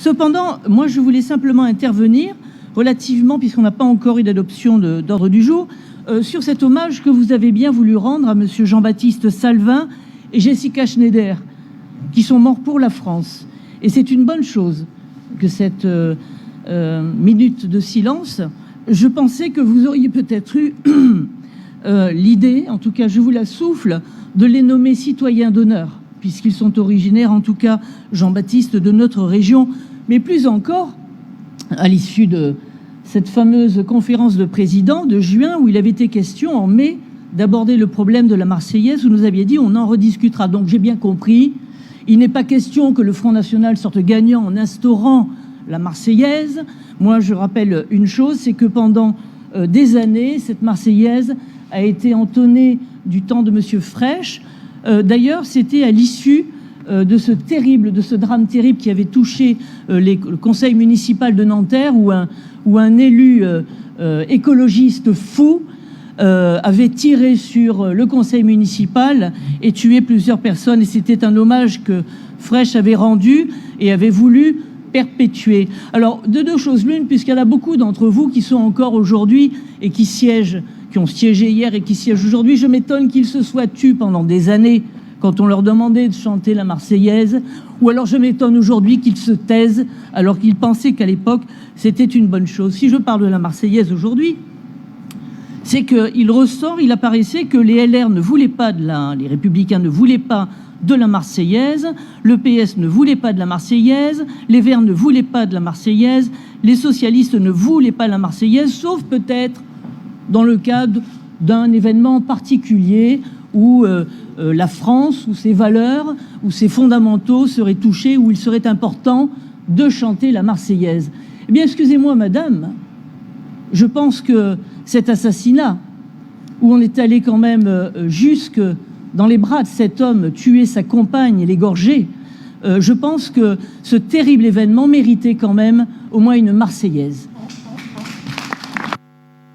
Cependant, moi, je voulais simplement intervenir relativement, puisqu'on n'a pas encore eu d'adoption d'ordre du jour, sur cet hommage que vous avez bien voulu rendre à M. Jean-Baptiste Salvin et Jessica Schneider, qui sont morts pour la France. Et c'est une bonne chose que cette minute de silence. Je pensais que vous auriez peut-être eu l'idée, en tout cas je vous la souffle, de les nommer citoyens d'honneur, puisqu'ils sont originaires, en tout cas Jean-Baptiste, de notre région, mais plus encore, à l'issue de cette fameuse conférence de présidents de juin, où il avait été question en mai d'aborder le problème de la Marseillaise, où nous aviez dit on en rediscutera. Donc j'ai bien compris, il n'est pas question que le Front National sorte gagnant en instaurant la Marseillaise. Moi je rappelle une chose, c'est que pendant des années, cette Marseillaise a été entonnée du temps de M. Fraîche. D'ailleurs, c'était à l'issue de ce drame terrible qui avait touché le conseil municipal de Nanterre, où un élu écologiste fou avait tiré sur le conseil municipal et tué plusieurs personnes. Et c'était un hommage que Fraîche avait rendu et avait voulu perpétuer. Alors, de deux choses l'une, puisqu'il y en a beaucoup d'entre vous qui sont encore aujourd'hui et qui siègent, qui ont siégé hier et qui siègent aujourd'hui, je m'étonne qu'ils se soient tus pendant des années quand on leur demandait de chanter la Marseillaise, ou alors je m'étonne aujourd'hui qu'ils se taisent alors qu'ils pensaient qu'à l'époque c'était une bonne chose. Si je parle de la Marseillaise aujourd'hui, c'est il apparaissait que les LR ne voulaient pas les Républicains ne voulaient pas de la Marseillaise, le PS ne voulait pas de la Marseillaise, les Verts ne voulaient pas de la Marseillaise, les socialistes ne voulaient pas de la Marseillaise, sauf peut-être dans le cadre d'un événement particulier où la France, où ses valeurs, où ses fondamentaux seraient touchés, où il serait important de chanter la Marseillaise. Eh bien, excusez-moi, madame, je pense que cet assassinat, où on est allé quand même jusque dans les bras de cet homme, tuer sa compagne et l'égorger, je pense que ce terrible événement méritait quand même au moins une Marseillaise.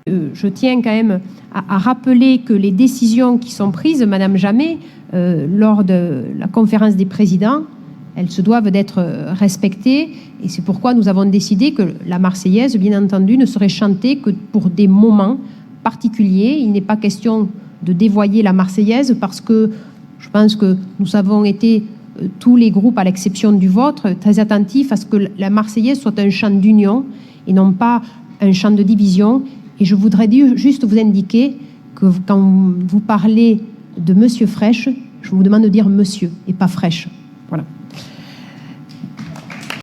Je tiens quand même à rappeler que les décisions qui sont prises, Madame Jamet, lors de la conférence des présidents, elles se doivent d'être respectées. Et c'est pourquoi nous avons décidé que la Marseillaise, bien entendu, ne serait chantée que pour des moments particuliers. Il n'est pas question de dévoyer la Marseillaise parce que je pense que nous avons été, tous les groupes, à l'exception du vôtre, très attentifs à ce que la Marseillaise soit un chant d'union et non pas un chant de division. Et je voudrais juste vous indiquer que quand vous parlez de Monsieur Fraîche, je vous demande de dire monsieur et pas Fraîche.